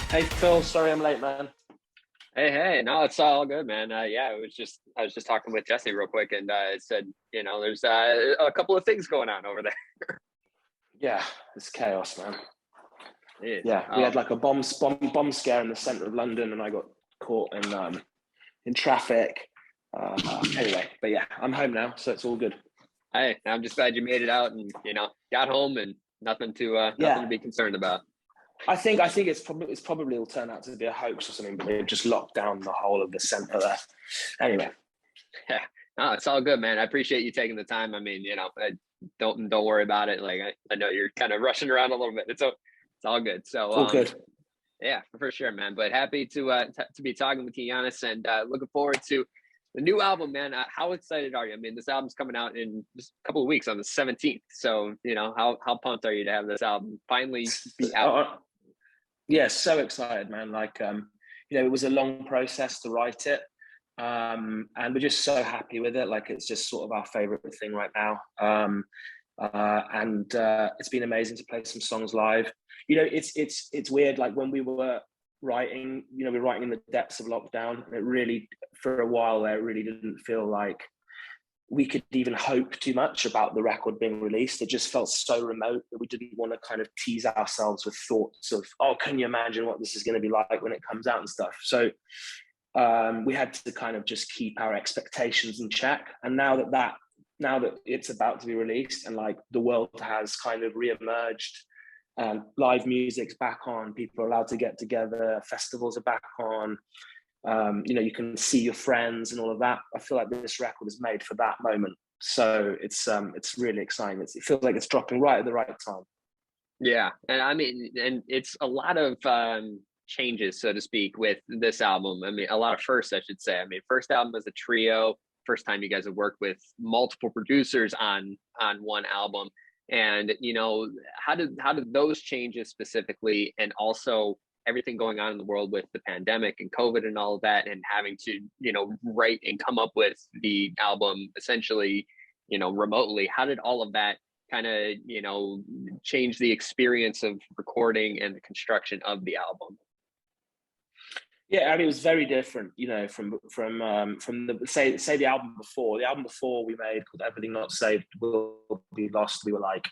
Hey Phil, sorry I'm late, man. Hey, no, it's all good, man. Yeah, I was just talking with Jesse real quick, and it said, there's a couple of things going on over there. Yeah, it's chaos, man. Jeez. Yeah, we had like a bomb scare in the center of London, and I got caught in traffic. Anyway, but yeah, I'm home now, so it's all good. Hey, I'm just glad you made it out and got home and nothing to Yeah, be concerned about. I think it's probably will turn out to be a hoax or something, but they've just locked down the whole of the center there. Anyway, Yeah, no, it's all good, man. I appreciate you taking the time. I mean, don't worry about it. Like I know you're kind of rushing around a little bit. It's all good. So all good. yeah, for sure, man. But happy to be talking with you, Yannis, and looking forward to the new album, man. How excited are you? I mean, this album's coming out in just a couple of weeks on the 17th. So how pumped are you to have this album finally be out? Yeah, so excited, man. It was a long process to write it. And we're just so happy with it. Like it's just sort of our favorite thing right now. And It's been amazing to play some songs live. It's weird. Like when we were writing, we were writing in the depths of lockdown, and it really, for a while there, it really didn't feel like we could even hope too much about the record being released. It just felt so remote that we didn't want to kind of tease ourselves with thoughts of, oh, can you imagine what this is going to be like when it comes out and stuff. So we had to kind of just keep our expectations in check. And now that it's about to be released and like the world has kind of reemerged, live music's back on, people are allowed to get together, festivals are back on, you can see your friends and all of that. I feel like this record is made for that moment. So it's really exciting. It feels like it's dropping right at the right time. Yeah, and I mean, and it's a lot of changes, so to speak, with this album. I mean, a lot of firsts, I should say. I mean, first album as a trio, first time you guys have worked with multiple producers on one album, and how did those changes specifically, and also everything going on in the world with the pandemic and COVID and all of that, and having to write and come up with the album essentially remotely. How did all of that kind of change the experience of recording and the construction of the album? Yeah, I mean, it was very different, from the say the album before. The album before we made called Everything Not Saved Will Be Lost. We were like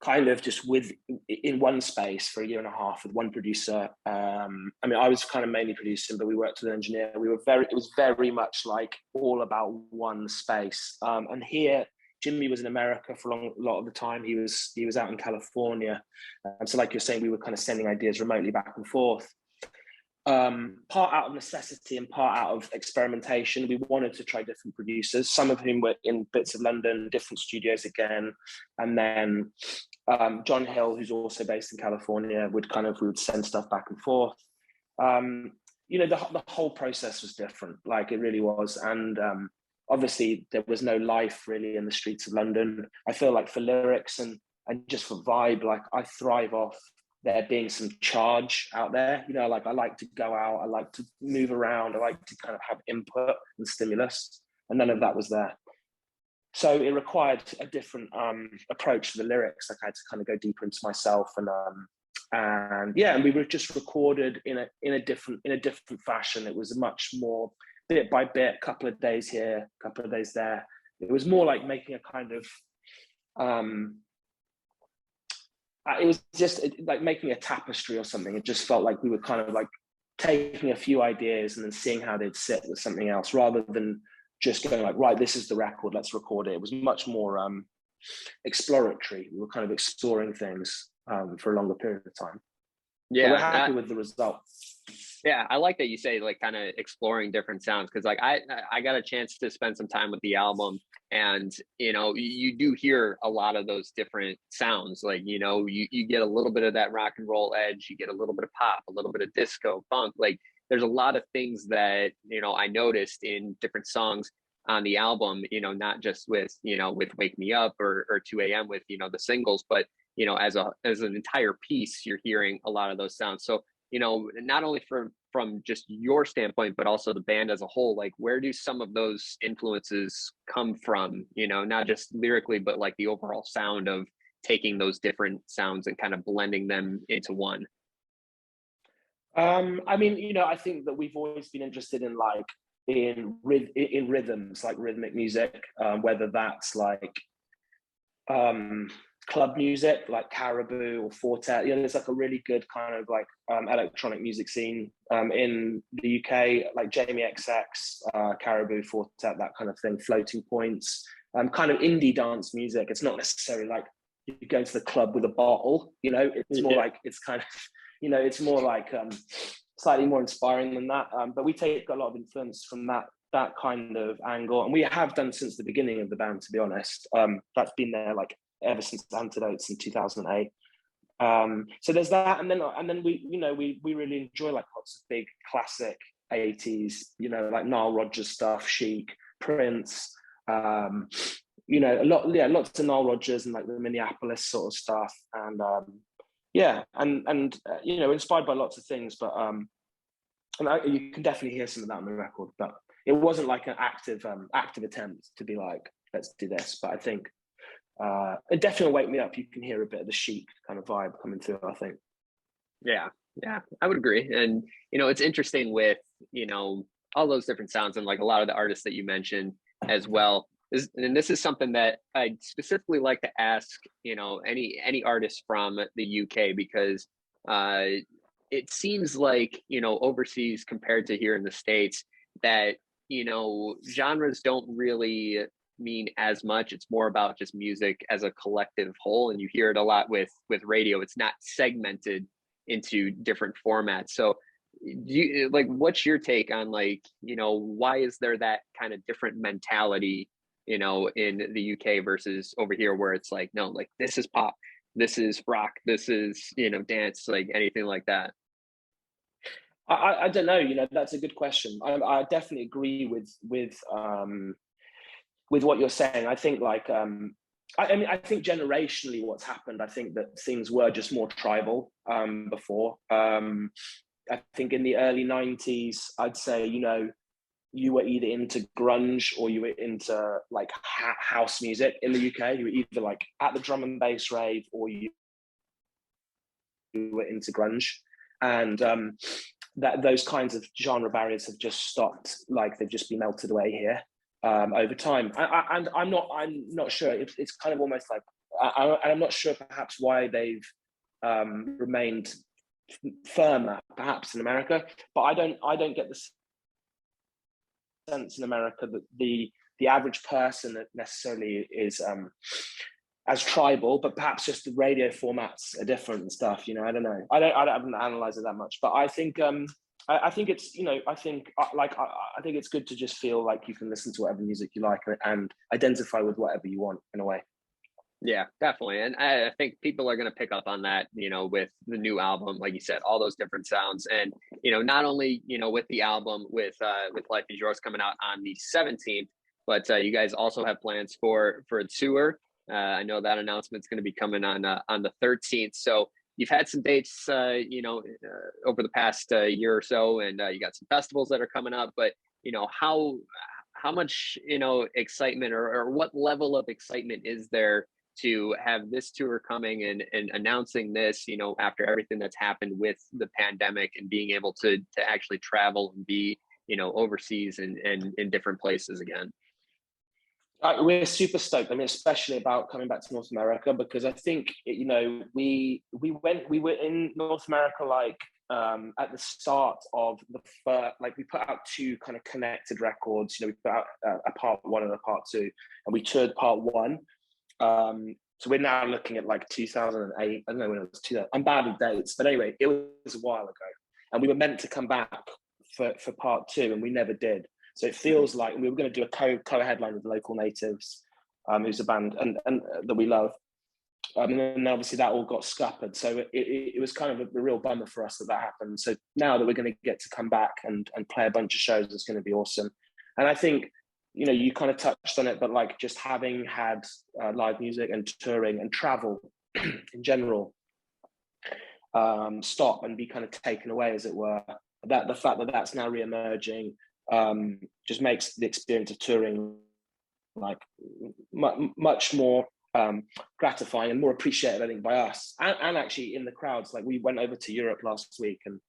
kind of just with in one space for a year and a half with one producer. I mean, I was kind of mainly producing, but we worked with an engineer. It was very much like all about one space. And here, Jimmy was in America for a lot of the time. He was out in California. So like you're saying, we were kind of sending ideas remotely back and forth. Part out of necessity and part out of experimentation. We wanted to try different producers, some of whom were in bits of London, different studios again. And then John Hill, who's also based in California, we would send stuff back and forth. The whole process was different, like it really was. And obviously there was no life really in the streets of London. I feel like for lyrics and just for vibe, like I thrive off there being some charge out there. Like I like to go out, I like to move around, I like to kind of have input and stimulus, and none of that was there. So it required a different approach to the lyrics. Like I had to kind of go deeper into myself, and yeah, and we were just recorded in a different fashion. It was much more bit by bit, couple of days here, couple of days there. It was more like making a kind of it was just like making a tapestry or something. It just felt like we were kind of like taking a few ideas and then seeing how they'd sit with something else, rather than just going like, right, this is the record, let's record it. It was much more exploratory. We were kind of exploring things for a longer period of time. But we're Yeah, happy with the result. yeah, I like that you say like kind of exploring different sounds, because like I got a chance to spend some time with the album, and you do hear a lot of those different sounds. Like you get a little bit of that rock and roll edge, you get a little bit of pop, a little bit of disco, funk. Like there's a lot of things that I noticed in different songs on the album. Not just with Wake Me Up or 2 a.m. with the singles, but as an entire piece, you're hearing a lot of those sounds. So not only from just your standpoint, but also the band as a whole, like where do some of those influences come from? Not just lyrically, but like the overall sound of taking those different sounds and kind of blending them into one. I mean, I think that we've always been interested in like in rhythms, like rhythmic music, whether that's like um, club music, like Caribou or Fortet. There's like a really good kind of like electronic music scene in the UK, like Jamie XX, Caribou, Fortet, that kind of thing. Floating Points, kind of indie dance music. It's not necessarily like you go to the club with a bottle. It's more like it's kind of it's more like slightly more inspiring than that. But we take a lot of influence from that kind of angle, and we have done since the beginning of the band, to be honest. That's been there like ever since Antidotes in 2008. So there's that, and then we really enjoy like lots of big classic 80s, like Nile Rodgers stuff, Chic, Prince, lots of Nile Rodgers and like the Minneapolis sort of stuff, and inspired by lots of things, but you can definitely hear some of that on the record, but it wasn't like an active attempt to be like, let's do this. But I think it definitely Wake Me Up, you can hear a bit of the Chic kind of vibe coming through, I think. Yeah, I would agree. And it's interesting with all those different sounds, and like a lot of the artists that you mentioned as well. And this is something that I specifically like to ask any artist from the UK, because it seems like overseas compared to here in the States that genres don't really mean as much. It's more about just music as a collective whole, and you hear it a lot with radio. It's not segmented into different formats. So do you like, what's your take on like why is there that kind of different mentality in the UK versus over here, where it's like, no, like this is pop, this is rock, this is dance, like anything like that? I don't know. That's a good question. I definitely agree with what you're saying. I think like I think generationally what's happened, I think that things were just more tribal before. I think in the early 90s, I'd say you were either into grunge or you were into like house music in the UK. You were either like at the drum and bass rave or you were into grunge, and that those kinds of genre barriers have just stopped. Like they've just been melted away here over time. And I'm not sure. It's kind of almost like I'm not sure perhaps why they've remained firmer perhaps in America, but I don't get the sense in America that the average person that necessarily is as tribal, but perhaps just the radio formats are different and stuff. I don't know. I haven't analyzed it that much, but I think I think it's I think it's good to just feel like you can listen to whatever music you like and identify with whatever you want in a way. Yeah, definitely. And I think people are going to pick up on that, with the new album, like you said, all those different sounds. And, not only, with the album, with Life Is Yours coming out on the 17th, but you guys also have plans for a tour. I know that announcement's going to be coming on the 13th. So you've had some dates, over the past year or so, and you got some festivals that are coming up, but, how much, excitement or what level of excitement is there to have this tour coming and announcing this, after everything that's happened with the pandemic, and being able to actually travel and be, overseas and in different places again? We're super stoked. I mean, especially about coming back to North America, because I think we were in North America like at the start of the first, like we put out two kind of connected records. We put out a part one and a part two, and we toured part one. So we're now looking at like 2008. I don't know when it was. 2000. I'm bad with dates, but anyway, it was a while ago, and we were meant to come back for part two, and we never did. So it feels like we were going to do a co-headline with Local Natives, who's a band and that we love. And then obviously that all got scuppered. So it was kind of a real bummer for us that happened. So now that we're going to get to come back and play a bunch of shows, it's going to be awesome. And I think, you kind of touched on it, but like just having had live music and touring and travel in general stop and be kind of taken away, as it were, that the fact that that's now re-emerging just makes the experience of touring like much more gratifying and more appreciated, I think, by us and actually in the crowds. Like we went over to Europe last week, and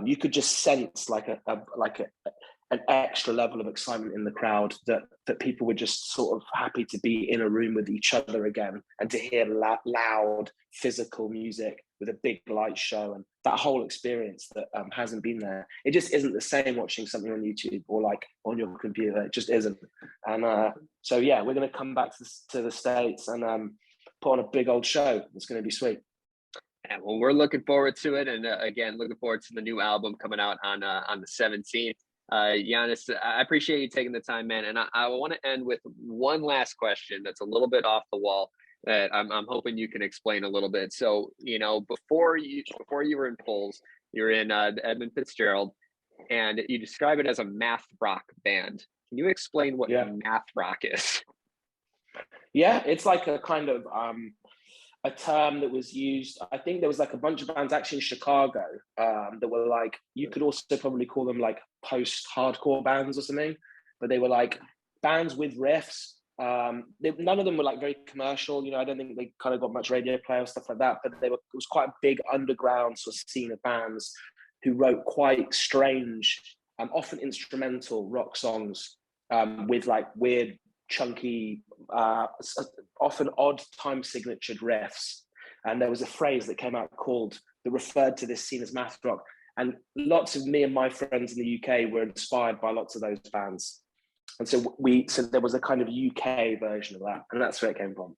You could just sense like an extra level of excitement in the crowd, that people were just sort of happy to be in a room with each other again, and to hear loud physical music with a big light show, and that whole experience that hasn't been there. It just isn't the same watching something on YouTube or like on your computer. It just isn't. And so yeah, we're going to come back to the States and put on a big old show. It's going to be sweet. Yeah, well, we're looking forward to it, and again, looking forward to the new album coming out on the 17th. Yannis, I appreciate you taking the time, man. And I want to end with one last question that's a little bit off the wall that I'm hoping you can explain a little bit. So, you know, before you were in Foals, you were in Edmund Fitzgerald, and you describe it as a math rock band. Can you explain what math rock is? Yeah, it's like a kind of a term that was used. I think there was like a bunch of bands actually in Chicago that were like, you could also probably call them like post-hardcore bands or something, but they were like bands with riffs. None of them were like very commercial, you know. I don't think they kind of got much radio play or stuff like that, but it was quite a big underground sort of scene of bands who wrote quite strange, often instrumental rock songs with like weird, chunky, often odd time signatured riffs. And there was a phrase that came out that referred to this scene as math rock. And lots of me and my friends in the UK were inspired by lots of those bands. And so there was a kind of UK version of that, and that's where it came from.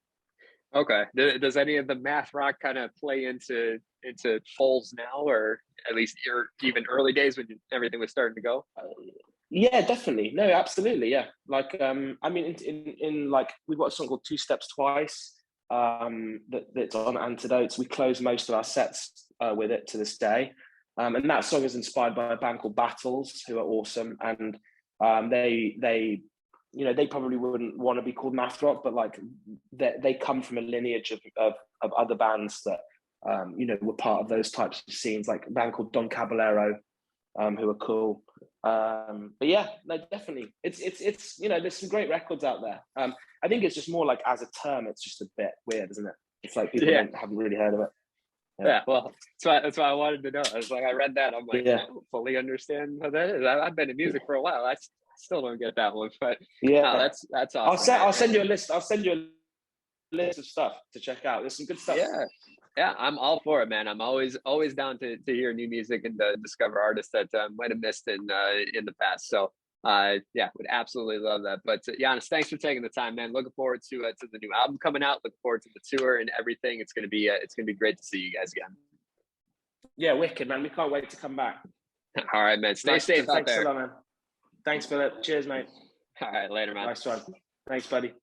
Okay. Does any of the math rock kind of play into Foals now, or at least your even early days when everything was starting to go? Yeah, definitely. No, absolutely. Yeah. Like, I mean, in like, we've got a song called Two Steps Twice that's on Antidotes. We close most of our sets with it to this day. And that song is inspired by a band called Battles, who are awesome. And they you know, they probably wouldn't want to be called math rock, but like they come from a lineage of other bands that, you know, were part of those types of scenes, like a band called Don Caballero, who are cool. But yeah, no, definitely. It's you know, there's some great records out there. I think it's just more like as a term, it's just a bit weird, isn't it? It's like people haven't really heard of it. Yeah, well, that's why I wanted to know. I was like, I read that, I'm like, I don't fully understand what that is. I've been in music for a while. I still don't get that one, but no, that's awesome. I'll send you a list. I'll send you a list of stuff to check out. There's some good stuff. Yeah, I'm all for it, man. I'm always down to hear new music and to discover artists that might have missed in the past. So yeah, would absolutely love that. But Yannis, thanks for taking the time, man. Looking forward to the new album coming out. Looking forward to the tour and everything. It's gonna be great to see you guys again. Yeah, wicked, man. We can't wait to come back. All right, man. Stay safe out there. Thanks a lot, man. Thanks, Philip. Cheers, mate. All right, later, man. Nice one. Thanks, buddy.